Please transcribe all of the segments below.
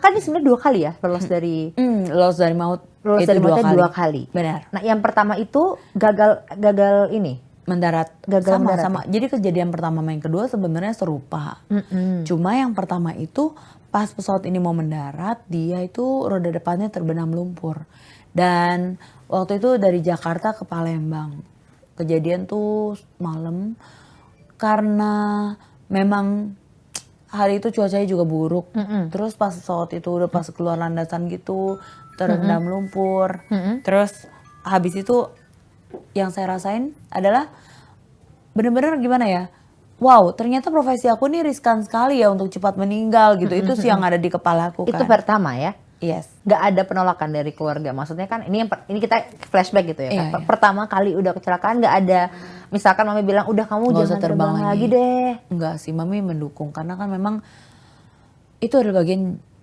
Kan ini sebenarnya 2 kali ya lolos dari Lolos dari maut lolos itu dari mautnya 2 kali. Benar. Nah, yang pertama itu gagal ini. Mendarat. Gagal sama mendarat sama. Jadi kejadian pertama sama yang kedua sebenarnya serupa. Cuma yang pertama itu pas pesawat ini mau mendarat, dia itu roda depannya terbenam lumpur. Dan waktu itu dari Jakarta ke Palembang. Kejadian tuh malam karena memang hari itu cuacanya juga buruk. Terus pas pesawat itu udah pas keluar landasan gitu terendam lumpur. Terus habis itu yang saya rasain adalah bener-bener gimana ya? Wow, ternyata profesi aku nih riskan sekali ya untuk cepat meninggal gitu. Itu sih yang ada di kepala aku kan. Itu pertama ya. Yes. Nggak ada penolakan dari keluarga. Maksudnya kan ini kita flashback gitu ya. Iya, Kan? iya. Pertama kali udah kecelakaan nggak ada, misalkan mami bilang udah kamu Nggak usah jangan terbang lagi deh. Enggak sih, mami mendukung karena kan memang itu adalah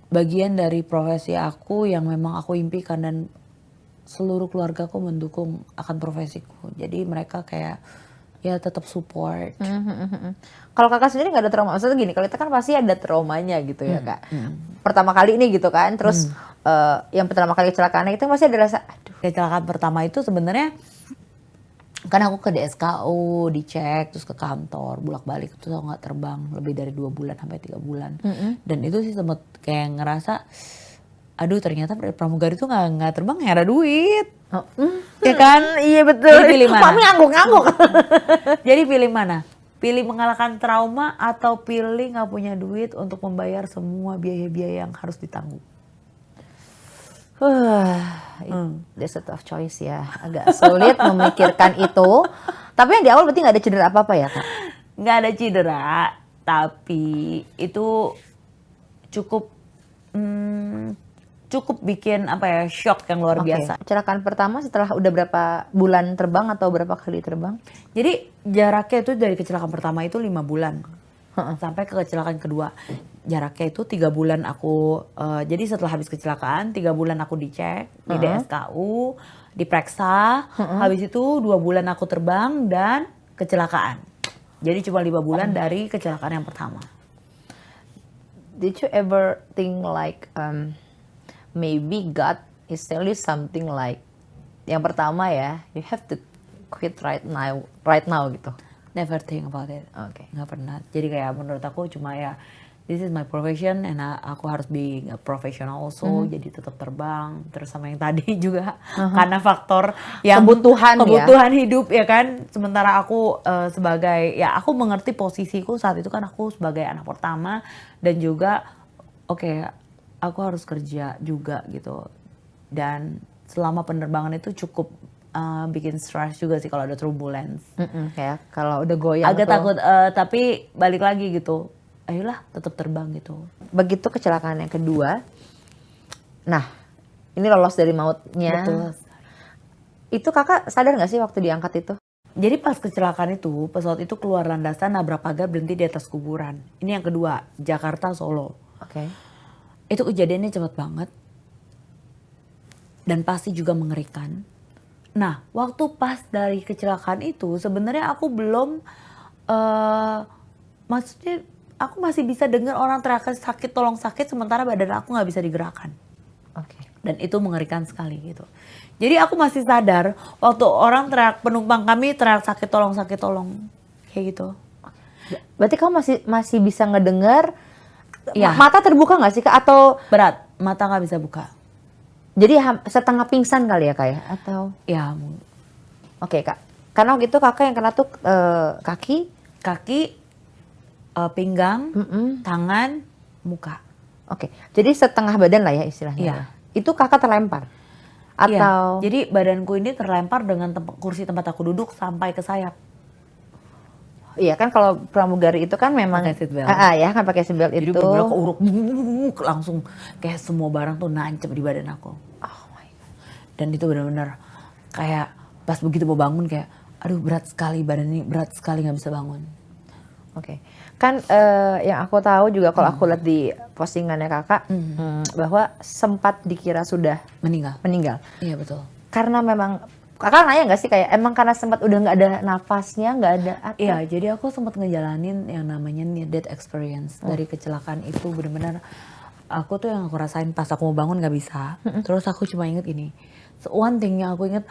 bagian dari profesi aku yang memang aku impikan dan seluruh keluargaku mendukung akan profesiku. Jadi mereka kayak ya tetap support. Kalau kakak sendiri nggak ada trauma? Maksudnya gini, kalau kita kan pasti ada traumanya gitu ya kak. Pertama kali ini gitu kan, terus yang pertama kali kecelakaan itu pasti ada rasa, aduh. Kecelakaan pertama itu sebenarnya kan aku ke DSKU, dicek, terus ke kantor, bolak-balik itu nggak terbang lebih dari 2 bulan sampai 3 bulan. Dan itu sih sempet kayak ngerasa, aduh ternyata pramugari tuh nggak terbang, nggak ada duit. Ya kan? Iya betul. Jadi pilih mana? Mami ngangguk-ngangguk. Jadi pilih mana? Pilih mengalahkan trauma atau pilih nggak punya duit untuk membayar semua biaya-biaya yang harus ditanggung? There's a tough choice ya. Agak sulit memikirkan itu. Tapi yang di awal berarti nggak ada cedera apa-apa ya kak? Nggak ada cedera, tapi itu cukup cukup bikin apa ya, shock yang luar biasa. Kecelakaan pertama setelah udah berapa bulan terbang atau berapa kali terbang? Jadi jaraknya itu dari kecelakaan pertama itu 5 bulan sampai ke kecelakaan kedua. Jaraknya itu 3 bulan aku, jadi setelah habis kecelakaan 3 bulan aku dicek di DSKU, diperiksa, habis itu 2 bulan aku terbang dan kecelakaan. Jadi cuma 5 bulan dari kecelakaan yang pertama. Did you ever think like maybe God is telling you something like yang pertama ya, you have to quit right now gitu? Never think about it. Oke. Nggak pernah. Jadi kayak menurut aku cuma ya, this is my profession and aku harus be a professional also. Jadi tetap terbang. Terus sama yang tadi juga karena faktor yang kebutuhan hidup ya kan. Sementara aku sebagai ya aku mengerti posisiku saat itu kan aku sebagai anak pertama dan juga oke, aku harus kerja juga gitu. Dan selama penerbangan itu cukup bikin stress juga sih kalau ada turbulence. Kayak kalau udah goyang agak tuh. takut, tapi balik lagi gitu. Ayolah tetap terbang gitu. Begitu kecelakaan yang kedua, nah ini lolos dari mautnya. Betul. Itu kakak sadar nggak sih waktu diangkat itu? Jadi pas kecelakaan itu, pesawat itu keluar landasan, nabrak pagar, berhenti di atas kuburan. Ini yang kedua, Jakarta Solo. Oke. Itu kejadiannya cepat banget. Dan pasti juga mengerikan. Nah, waktu pas dari kecelakaan itu, sebenarnya aku belum, maksudnya aku masih bisa dengar orang teriak sakit, tolong sakit, sementara badan aku nggak bisa digerakkan. Oke. Dan itu mengerikan sekali gitu. Jadi aku masih sadar waktu orang teriak, penumpang kami teriak sakit tolong kayak gitu. Berarti kamu masih bisa ngedengar? Iya. Mata terbuka nggak sih kak? Atau Berat, mata nggak bisa buka. jadi setengah pingsan kali ya kak ya? Atau? Ya, Oke kak. Karena waktu itu kakak yang kena tuh kaki, pinggang, tangan, muka. Oke. Jadi setengah badan lah ya istilahnya. Iya. Ya. Itu kakak terlempar? Atau? Iya. Jadi badanku ini terlempar dengan kursi tempat aku duduk sampai ke sayap. Iya kan kalau pramugari itu kan memang Pakai seatbelt. Ya kan pakai seatbelt Jadi itu. bener-bener keuruk, langsung kayak semua barang tuh nancep di badan aku. Oh my God. Dan itu benar-benar kayak pas begitu mau bangun kayak, aduh berat sekali badan ini, berat sekali nggak bisa bangun. Oke. Kan yang aku tahu juga kalau aku lihat di postingannya kakak bahwa sempat dikira sudah meninggal. Iya betul. Karena memang kakak nanya nggak sih kayak emang karena sempat udah nggak ada nafasnya, nggak ada atau? Iya, jadi aku sempat ngejalanin yang namanya near death experience. Dari kecelakaan itu benar-benar aku tuh yang aku rasain pas aku mau bangun nggak bisa. Terus aku cuma inget ini. So, one thing yang aku inget,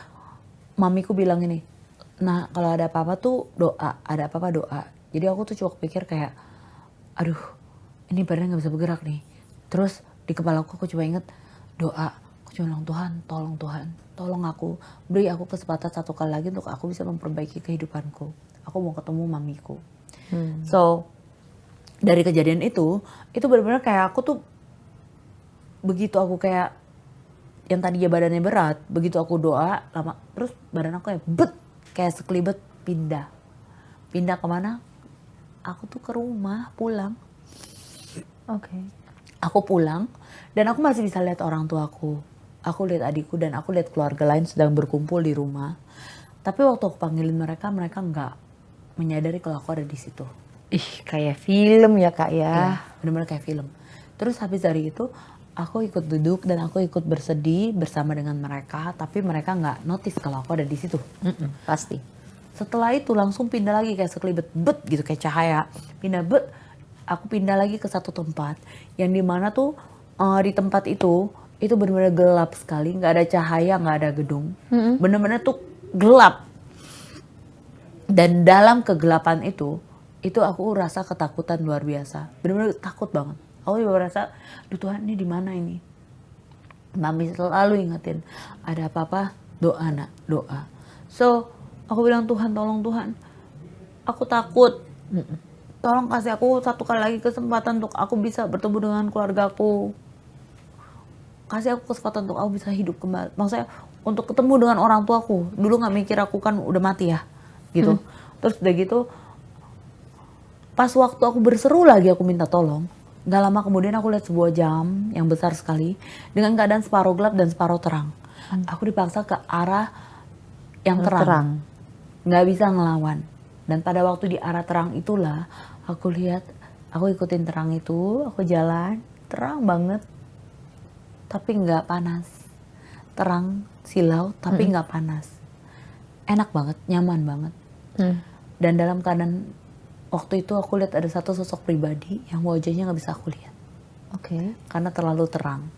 mamiku bilang ini, nah kalau ada apa-apa tuh doa, ada apa-apa doa. Jadi aku tuh cuma pikir kayak, aduh ini badannya nggak bisa bergerak nih. Terus di kepala aku cuma inget doa. Aku cuma bilang, Tuhan, tolong aku, beri aku kesempatan satu kali lagi untuk aku bisa memperbaiki kehidupanku. Aku mau ketemu mamiku. So dari kejadian itu benar-benar kayak aku tuh, begitu aku kayak yang tadinya badannya berat, begitu aku doa lama, terus badan aku kayak sekelibet pindah kemana? Aku tuh ke rumah, pulang. Oke. Aku pulang dan aku masih bisa lihat orang tuaku, aku lihat adikku, dan aku lihat keluarga lain sedang berkumpul di rumah. Tapi waktu aku panggilin mereka nggak menyadari kalau aku ada di situ. Ih, kayak film ya Kak ya. Ya, benar-benar kayak film. Terus habis dari itu aku ikut duduk dan aku ikut bersedih bersama dengan mereka, tapi mereka nggak notice kalau aku ada di situ. Pasti. Setelah itu langsung pindah lagi kayak sekelibet gitu, kayak cahaya pindah aku pindah lagi ke satu tempat yang dimana tuh di tempat itu benar-benar gelap sekali, nggak ada cahaya, nggak ada gedung, benar-benar tuh gelap. Dan dalam kegelapan itu aku rasa ketakutan luar biasa, benar-benar takut banget. Aku juga merasa, duh Tuhan, ini di mana ini? Mami selalu ingetin, ada apa-apa doa nak, doa. So aku bilang, Tuhan, tolong Tuhan, aku takut. Tolong kasih aku satu kali lagi kesempatan untuk aku bisa bertemu dengan keluargaku. Kasih aku kesempatan untuk aku bisa hidup kembali. Maksudnya untuk ketemu dengan orang tuaku. Dulu nggak mikir aku kan udah mati ya, gitu. Terus udah gitu, pas waktu aku berseru lagi aku minta tolong, gak lama kemudian aku lihat sebuah jam yang besar sekali dengan keadaan separuh gelap dan separuh terang. Aku dipaksa ke arah yang terang. Nggak bisa ngelawan. Dan pada waktu di arah terang itulah aku lihat, aku ikutin terang itu, aku jalan, terang banget, tapi nggak panas. Terang silau tapi nggak panas. Enak banget, nyaman banget. Dan dalam keadaan waktu itu aku lihat ada satu sosok pribadi yang wajahnya nggak bisa aku lihat. Oke. Karena terlalu terang.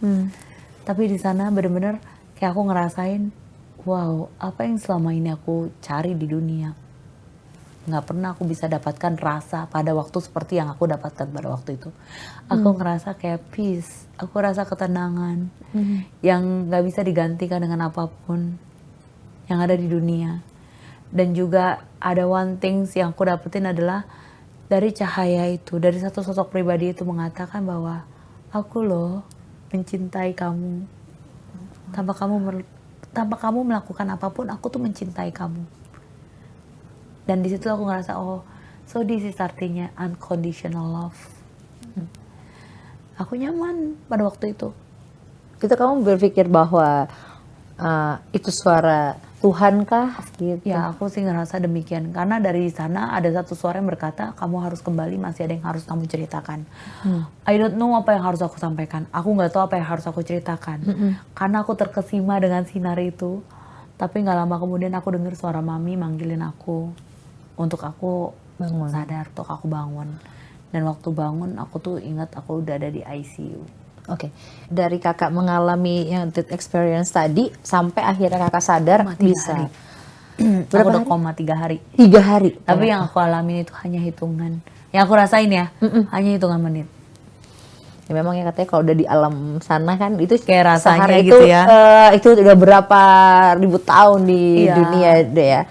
Tapi di sana benar-benar kayak aku ngerasain, wow, apa yang selama ini aku cari di dunia nggak pernah aku bisa dapatkan rasa pada waktu seperti yang aku dapatkan pada waktu itu. Aku ngerasa kayak peace, aku rasa ketenangan yang nggak bisa digantikan dengan apapun yang ada di dunia. Dan juga ada one things yang aku dapetin adalah dari cahaya itu, dari satu sosok pribadi itu mengatakan bahwa aku loh mencintai kamu. Tanpa kamu melakukan apapun, aku tuh mencintai kamu. Dan di situ aku ngerasa, oh, so this is artinya unconditional love. Aku nyaman pada waktu itu. Itu kamu berpikir bahwa itu suara Tuhan kah? Gitu. Ya, aku sih ngerasa demikian. Karena dari sana ada satu suara yang berkata, kamu harus kembali, masih ada yang harus kamu ceritakan. I don't know apa yang harus aku sampaikan. Aku nggak tahu apa yang harus aku ceritakan. Karena aku terkesima dengan sinar itu. Tapi nggak lama kemudian aku dengar suara mami manggilin aku untuk aku sadar, untuk aku bangun. Dan waktu bangun aku tuh ingat aku udah ada di ICU. Oke. Dari kakak mengalami yang that experience tadi sampai akhirnya kakak sadar bisa. Aku udah koma 3 hari. 3 hari. Tapi yang aku alamin itu hanya hitungan. Yang aku rasain ya, hanya hitungan menit. Ya memang ya katanya kalau udah di alam sana kan itu Kayak rasanya sehari gitu itu, ya. itu udah berapa ribu tahun di Iya. dunia deh ya.